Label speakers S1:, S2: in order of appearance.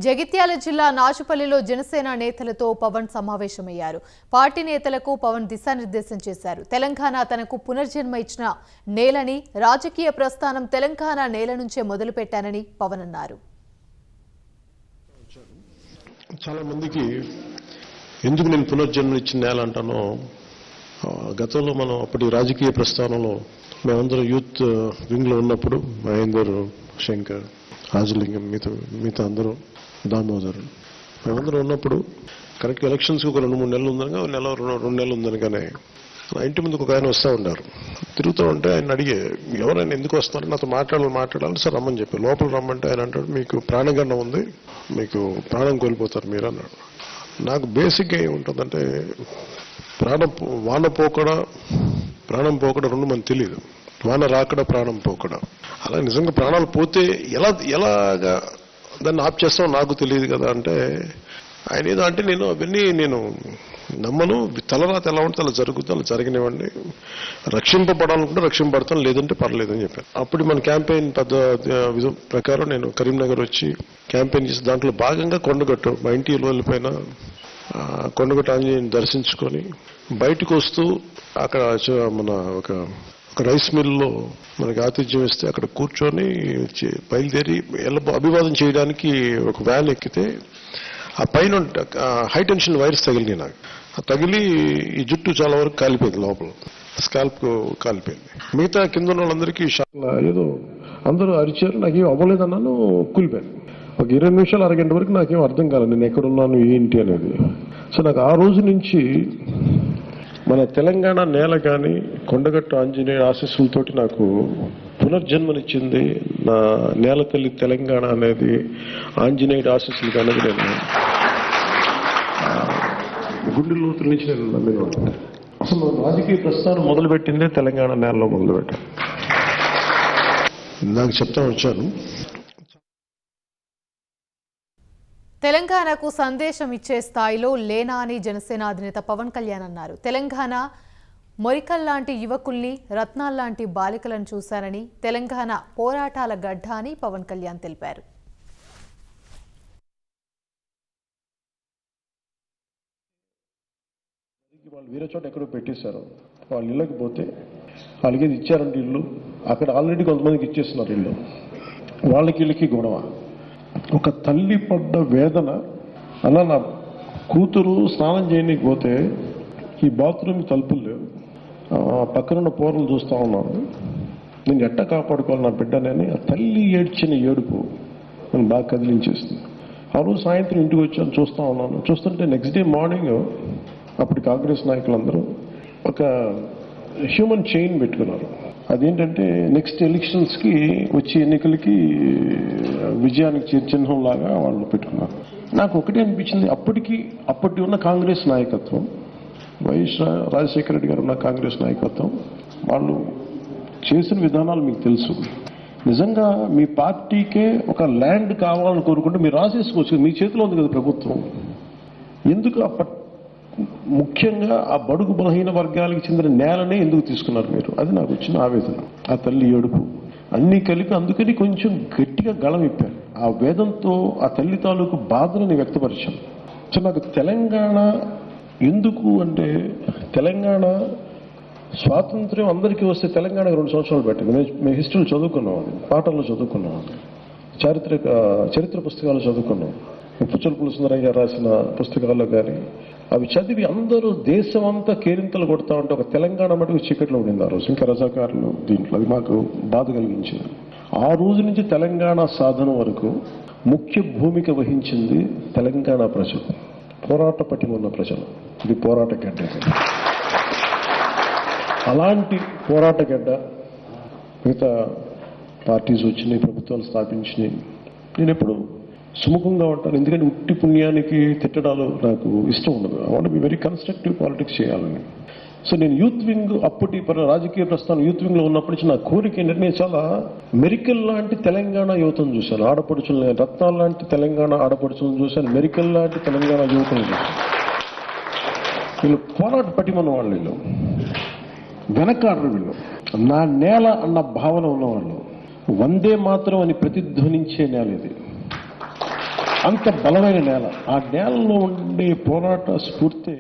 S1: జగిత్యాల జిల్లా నాచుపల్లిలో జనసేన నేతలతో పవన్ సమావేశమయ్యారు. పార్టీ నేతలకు పవన్ దిశానిర్దేశం చేశారు. తెలంగాణ తనకు పునర్జన్మ ఇచ్చిన నేలని, రాజకీయ ప్రస్థానం తెలంగాణ నేల నుంచే మొదలుపెట్టానని పవన్ అన్నారు.
S2: చాలా మందికి ఎందుకు నేను పునర్జన్మ ఇచ్చిన నేల అంటానో, గతంలో మనం అప్పటి రాజకీయ ప్రస్థానంలో మేమందరం యూత్ వింగ్లో ఉన్నప్పుడు మహేందర్, శంకర్, రాజలింగం, మిగతా అందరూ, దామోదర్, మేమందరం ఉన్నప్పుడు కరెక్ట్గా ఎలక్షన్స్కి ఒక 2-3 నెలలు ఉందనగా, రెండు నెలలు ఉందనగానే నా ఇంటి ముందుకు ఒక ఆయన వస్తూ ఉన్నారు. తిరుగుతూ ఉంటే ఆయన అడిగే, ఎవరైనా ఎందుకు వస్తున్నారు, నాతో మాట్లాడాలి సార్ రమ్మని చెప్పి. లోపల రమ్మంటే ఆయన అంటాడు, మీకు ప్రాణగండం ఉంది, మీకు ప్రాణం కోల్పోతారు మీరు అన్నాడు. నాకు బేసిక్గా ఏముంటుందంటే, ప్రాణం పోకడ రెండు మనకు తెలియదు. వాన రాకడ, ప్రాణం పోకడ. అలా నిజంగా ప్రాణాలు పోతే ఎలాగా దాన్ని ఆప్ చేస్తామో నాకు తెలియదు కదా అంటే, ఆయన ఏదో అంటే అవన్నీ నేను నమ్మను. తలరాత ఎలా ఉంటే అలా జరుగుతుంది, అలా జరగనివ్వండి. రక్షింపబడాలనుకుంటే రక్షింపబడతాను, లేదంటే పర్లేదని చెప్పాను. అప్పుడు మన క్యాంపెయిన్ విధం ప్రకారం నేను కరీంనగర్ వచ్చి క్యాంపెయిన్ చేసి దాంట్లో భాగంగా కొండగట్టు, మా ఇంటి వెళ్ళిపోయిన కొండగట్టు ఆంజనేయుని దర్శించుకొని బయటకు వస్తూ అక్కడ మన ఒక రైస్ మిల్లో మనకి ఆతిథ్యం ఇస్తే అక్కడ కూర్చొని బయలుదేరి అభివాదం చేయడానికి ఒక వ్యాన్ ఎక్కితే ఆ పైన హై టెన్షన్ వైర్స్ తగిలినాయి. నాకు తగిలి ఈ జుట్టు చాలా వరకు కాలిపోయింది, లోపల స్కాల్ప్ కాలిపోయింది. మిగతా కింద ఉన్న వాళ్ళందరికీ ఏదో అందరూ అరిచారు, నాకేం అవ్వలేదన్నాను, కూలిపోయాను. ఒక 20 నిమిషాలు, అరగంట వరకు నాకేం అర్థం కాలేదు నేను ఎక్కడున్నాను ఏంటి అనేది. సో నాకు ఆ రోజు నుంచి మన తెలంగాణ నేల కానీ కొండగట్టు ఆంజనేయ ఆశీస్సులతోటి నాకు పునర్జన్మనిచ్చింది. నా నేల తల్లి తెలంగాణ అనేది ఆంజనేయుడి ఆశీస్సులు అనేది నేను గుండె లోతుల నుంచి నేను నమ్మిన. అసలు రాజకీయ ప్రస్థానం మొదలుపెట్టిందే తెలంగాణ నేలలో మొదలుపెట్టాను. నాకు చెప్తా వచ్చాను.
S1: తెలంగాణకు సందేశం ఇచ్చే స్థాయిలో లేనా అని జనసేన అధినేత పవన్ కళ్యాణ్ అన్నారు. తెలంగాణ మొరికల్లాంటి యువకుల్ని, రత్నాల్లాంటి బాలికలను చూశారని, తెలంగాణ పోరాటాల గడ్డ అని పవన్ కళ్యాణ్ తెలిపారు.
S2: వాళ్ళు వేరే చోట ఎక్కడో పెట్టేశారు, వాళ్ళు ఇళ్ళకి పోతే వాళ్ళకి ఇచ్చారంటే ఇల్లు, అక్కడ ఆల్రెడీ కొంతమందికి ఇచ్చేస్తున్నారు ఇల్లు, వాళ్ళకి వీళ్ళకి గొడవ. ఒక తల్లి పడ్డ వేదన. అలా నా కూతురు స్నానం చేయడానికి పోతే ఈ బాత్రూమ్ తలుపులు లేవు, పక్కనున్న పోరలు చూస్తూ ఉన్నాను, నేను ఎట్ట కాపాడుకోవాలి నా బిడ్డనని ఆ తల్లి ఏడ్చిన ఏడుపు నన్ను బాగా కదిలించేస్తుంది. ఆ రోజు సాయంత్రం ఇంటికి వచ్చాను, చూస్తూ ఉన్నాను. చూస్తుంటే నెక్స్ట్ డే మార్నింగ్ అప్పుడు కాంగ్రెస్ నాయకులందరూ ఒక హ్యూమన్ చైన్ పెట్టుకున్నారు. అదేంటంటే నెక్స్ట్ ఎలక్షన్స్కి వచ్చే ఎన్నికలకి విజయానికి చిహ్నం లాగా వాళ్ళు పెట్టుకున్నారు. నాకు ఒకటే అనిపించింది, అప్పటి ఉన్న కాంగ్రెస్ నాయకత్వం, వైఎస్ రాజశేఖర రెడ్డి గారు ఉన్న కాంగ్రెస్ నాయకత్వం, వాళ్ళు చేసిన విధానాలు మీకు తెలుసు. నిజంగా మీ పార్టీకే ఒక ల్యాండ్ కావాలని కోరుకుంటే మీరు రాసేసుకోవచ్చు, మీ చేతిలో ఉంది కదా ప్రభుత్వం. ఎందుకు ముఖ్యంగా ఆ బడుగు బలహీన వర్గాలకు చెందిన నేలనే ఎందుకు తీసుకున్నారు మీరు? అది నాకు వచ్చిన ఆవేదన. ఆ తల్లి ఏడుపు అన్నీ కలిపి అందుకని కొంచెం గట్టిగా గళం ఇప్పాను. ఆ వేదంతో ఆ తల్లి తాలూకు బాధని వ్యక్తపరిచాను. సో నాకు తెలంగాణ ఎందుకు అంటే, తెలంగాణ స్వాతంత్ర్యం అందరికీ వస్తే తెలంగాణకు 2 సంవత్సరాలు పెట్టింది. మేము హిస్టరీలో చదువుకున్నాం, పాఠాల్లో చదువుకున్నాం, చరిత్ర పుస్తకాలు చదువుకున్నాం. పుచ్చలపల్లి సుందరయ్య గారు రాసిన పుస్తకాల్లో కానీ అవి చదివి అందరూ దేశం అంతా కేరింతలు కొడతా ఉంటే ఒక తెలంగాణ మటుకు చీకట్లో ఉండింది ఆ రోజు. ఇంకా రజాకారులు దీంట్లో, అది మాకు బాధ కలిగించింది. ఆ రోజు నుంచి తెలంగాణ సాధన వరకు ముఖ్య భూమిక వహించింది తెలంగాణ ప్రజలు, పోరాట పటిమ ఉన్న ప్రజలు. ఇది పోరాట గడ్డ. అలాంటి పోరాట గడ్డ మిగతా పార్టీస్ వచ్చినాయి, ప్రభుత్వాలు స్థాపించినాయి. నేను ఎప్పుడు సుముఖంగా ఉంటాను, ఎందుకంటే ఉట్టి పుణ్యానికి తిట్టడాలు నాకు ఇష్టం ఉండదు. I want be very constructive politics చేయాలని. సో నేను యూత్ వింగ్, అప్పటి రాజకీయ ప్రస్థానం యూత్ వింగ్లో ఉన్నప్పటి నుంచి నా కోరిక ఏంటంటే, నేను చాలా మెరికల్ లాంటి తెలంగాణ యువతను చూశాను, ఆడపడుచులను, రత్నాల లాంటి తెలంగాణ ఆడపడుచులను చూశాను, మెరికల్ లాంటి తెలంగాణ యువతను చూశాను. వీళ్ళు పోరాట పటిమన్న వాళ్ళు, వీళ్ళు వెనకాడరు, వీళ్ళు నా నేల అన్న భావన ఉన్నవాళ్ళు, వందే మాత్రం అని ప్రతిధ్వనించే నేల ఇది. అంత బలమైన నేల. ఆ నేలలో ఉండే పోరాట స్ఫూర్తి